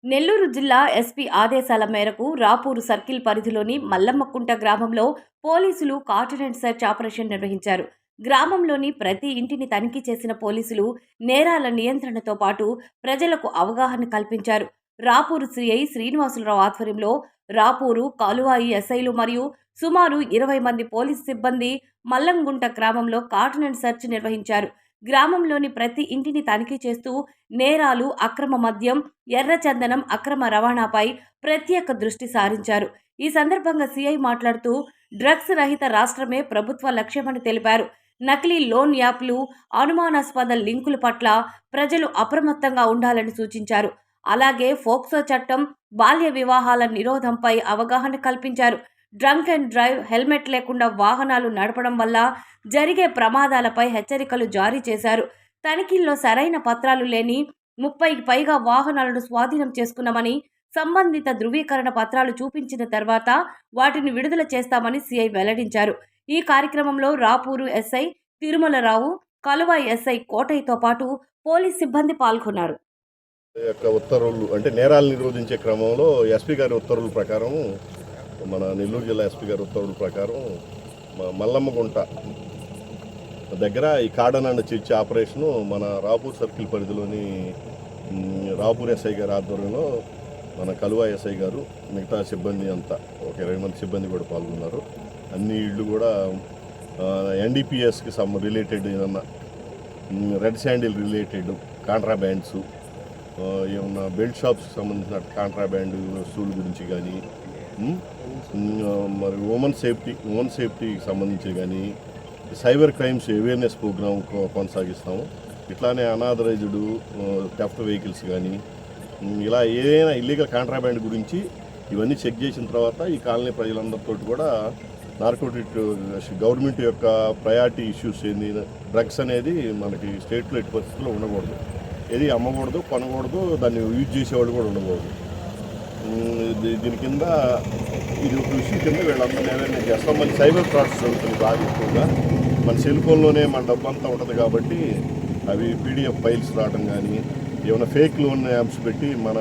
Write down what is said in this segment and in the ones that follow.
నెల్లూరు జిల్లా ఎస్పీ ఆదేశాల మేరకు రాపూరు సర్కిల్ పరిధిలోని మల్లమ్మకుంట గ్రామంలో పోలీసులు కాటన్ సెర్చ్ ఆపరేషన్ నిర్వహించారు. గ్రామంలోని ప్రతి ఇంటిని తనిఖీ చేసిన పోలీసులు నేరాల నియంత్రణతో పాటు ప్రజలకు అవగాహన కల్పించారు. రాపూరు సిఐ శ్రీనివాసులరావు ఆధ్వర్యంలో రాపూరు, కాలువాయి ఎస్ఐలు మరియు సుమారు 20 మంది పోలీసు సిబ్బంది మల్లంగుంట గ్రామంలో కాటన్ సెర్చ్ నిర్వహించారు. గ్రామంలోని ప్రతి ఇంటిని తనిఖీ చేస్తూ నేరాలు, అక్రమ మద్యం, ఎర్రచందనం అక్రమ రవాణాపై ప్రత్యేక దృష్టి సారించారు. ఈ సందర్భంగా సీఐ మాట్లాడుతూ డ్రగ్స్ రహిత రాష్ట్రమే ప్రభుత్వ లక్ష్యమని తెలిపారు. నకిలీ లోన్ యాప్లు, అనుమానాస్పద లింకుల పట్ల ప్రజలు అప్రమత్తంగా ఉండాలని సూచించారు. అలాగే ఫోక్సో చట్టం, బాల్య వివాహాల నిరోధంపై అవగాహన కల్పించారు. డ్రంక్ అండ్ డ్రైవ్, హెల్మెట్ లేకుండా వాహనాలు నడపడం వల్ల జరిగే ప్రమాదాలపై హెచ్చరికలు జారీ చేశారు. తనిఖీల్లో సరైన పత్రాలు లేని 30కి పైగా వాహనాలను స్వాధీనం చేసుకున్నామని, సంబంధిత ధృవీకరణ పత్రాలు చూపించిన తర్వాత వాటిని విడుదల చేస్తామని సీఐ వెల్లడించారు. ఈ కార్యక్రమంలో రాపూరు ఎస్ఐ తిరుమలరావు, కలువాయి ఎస్ఐ కోటయ్యతో పాటు పోలీస్ సిబ్బంది పాల్గొన్నారు. ఉత్తర్వులు అంటే నేరాలు నిరోధించే క్రమంలో ఎస్పీ గారి ఉత్తర్వుల ప్రకారం, మన నెల్లూరు జిల్లా ఎస్పీ గారి ఉత్తర్వుల ప్రకారం మల్లమ్మగుంట దగ్గర ఈ కాటన్ అండ్ సెర్చ్ ఆపరేషను మన రాపూర్ సర్కిల్ పరిధిలోని రాపూర్ ఎస్ఐ గారి ఆధ్వర్యంలో మన కలువా ఎస్ఐ గారు, మిగతా సిబ్బంది అంతా ఒక 20 మంది సిబ్బంది కూడా పాల్గొన్నారు. అన్ని ఇళ్ళు కూడా ఎన్డీపీఎస్కి రిలేటెడ్ ఏమన్నా రెడ్ శాండిల్ రిలేటెడ్ కాంట్రాబ్యాండ్స్, ఏమన్నా బెల్ట్ షాప్స్కి సంబంధించిన కాంట్రాబ్యాండ్ వస్తువుల గురించి కానీ, మరి ఉమెన్ సేఫ్టీకి సంబంధించి కానీ సైబర్ క్రైమ్స్ అవేర్నెస్ ప్రోగ్రామ్ కొనసాగిస్తాము. ఇట్లానే అనాథరైజ్డ్ థెఫ్ట్ వెహికల్స్ కానీ, ఇలా ఏదైనా ఇల్లీగల్ కాంట్రాబ్యాండ్ గురించి ఇవన్నీ చెక్ చేసిన తర్వాత ఈ కాలనీ ప్రజలందరితో కూడా నార్కోటిక్ గవర్నమెంట్ యొక్క ప్రయారిటీ ఇష్యూస్ ఏంది, డ్రగ్స్ అనేది మనకి స్టేట్లో ఎట్టి పరిస్థితుల్లో ఉండకూడదు, ఏది అమ్మకూడదు, కొనకూడదు, దాన్ని యూజ్ చేసేవాళ్ళు కూడా ఉండకూడదు. దీని కింద ఇది ఒక విషయం కింద వీళ్ళందరినీ అవేర్నెస్ చేస్తాం. మళ్ళీ సైబర్ ఫ్రాడ్స్ జరుగుతుంది బాగా ఎక్కువగా. మన సెల్ ఫోన్లోనే మన డబ్బు అంతా ఉంటుంది కాబట్టి అవి పీడిఎఫ్ ఫైల్స్ రావడం కానీ, ఏమైనా ఫేక్ లోన్ యాప్స్ పెట్టి మన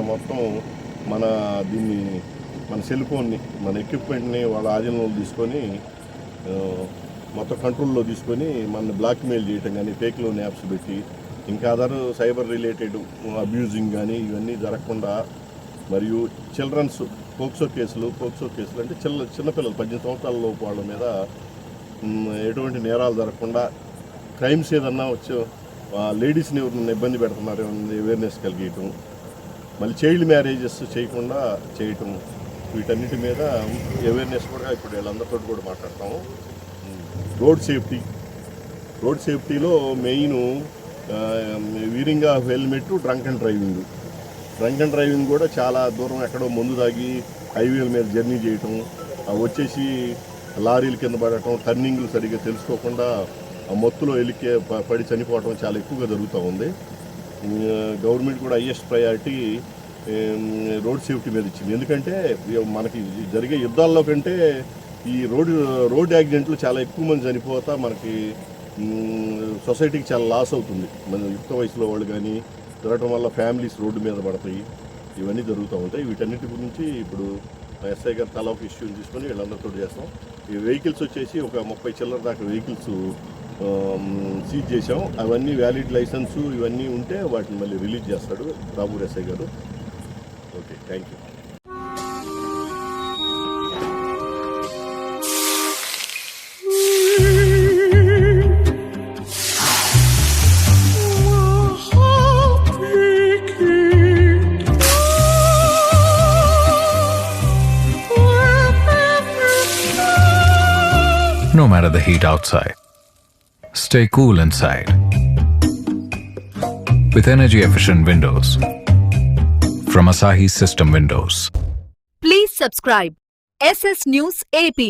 సెల్ ఫోన్ని, మన ఎక్విప్మెంట్ని వాళ్ళ ఆధీనంలో తీసుకొని మొత్తం కంట్రోల్లో తీసుకొని మన బ్లాక్మెయిల్ చేయటం కానీ, ఫేక్ లోన్ యాప్స్ పెట్టి ఇంకా అదర్ సైబర్ రిలేటెడ్ అబ్యూజింగ్ కానీ ఇవన్నీ జరగకుండా, మరియు చిల్డ్రన్స్ పోక్సో కేసులు అంటే చిన్నపిల్లలు 18 సంవత్సరాల లోపు వాళ్ళ మీద ఎటువంటి నేరాలు జరగకుండా, క్రైమ్స్ ఏదన్నా వచ్చి లేడీస్ని ఎవరిని ఇబ్బంది పెడుతున్నారు అవేర్నెస్ కలిగేయటం, మళ్ళీ చైల్డ్ మ్యారేజెస్ చేయకుండా చేయటం, వీటన్నిటి మీద అవేర్నెస్ కూడా ఇప్పుడు వీళ్ళందరితో కూడా మాట్లాడతాము. రోడ్ సేఫ్టీలో main wearing of helmet, drunk and driving కూడా చాలా దూరం ఎక్కడో మందు తాగి హైవేల మీద జర్నీ చేయటం, వచ్చేసి లారీల కింద పడటం, టర్నింగ్లు సరిగ్గా తెలుసుకోకుండా మత్తులో పడి చనిపోవటం చాలా ఎక్కువగా జరుగుతూ ఉంది. గవర్నమెంట్ కూడా హైయెస్ట్ ప్రయారిటీ రోడ్ సేఫ్టీ మీద ఇచ్చింది. ఎందుకంటే మనకి జరిగే యుద్ధాల్లో కంటే ఈ రోడ్ యాక్సిడెంట్లు చాలా ఎక్కువ మంది చనిపోతా మనకి సొసైటీకి చాలా లాస్ అవుతుంది. మన యుక్త వయసులో వాళ్ళు కానీ జరగటం వల్ల ఫ్యామిలీస్ రోడ్డు మీద పడతాయి, ఇవన్నీ జరుగుతూ ఉంటాయి. వీటన్నిటి గురించి ఇప్పుడు ఎస్ఐ గారు తల ఒక ఇష్యూని తీసుకొని వీళ్ళందరితో చేస్తాం. ఈ వెహికల్స్ వచ్చేసి ఒక 30 చిల్లర దాకా వెహికల్స్ సీజ్ చేసాం. అవన్నీ వ్యాలిడ్ లైసెన్సు ఇవన్నీ ఉంటే వాటిని మళ్ళీ రిలీజ్ చేస్తాడు రాపూర్ ఎస్ఐ గారు. Okay, thank you. No matter the heat outside, stay cool inside with energy-efficient windows from Asahi System Windows. Please subscribe SS News AP.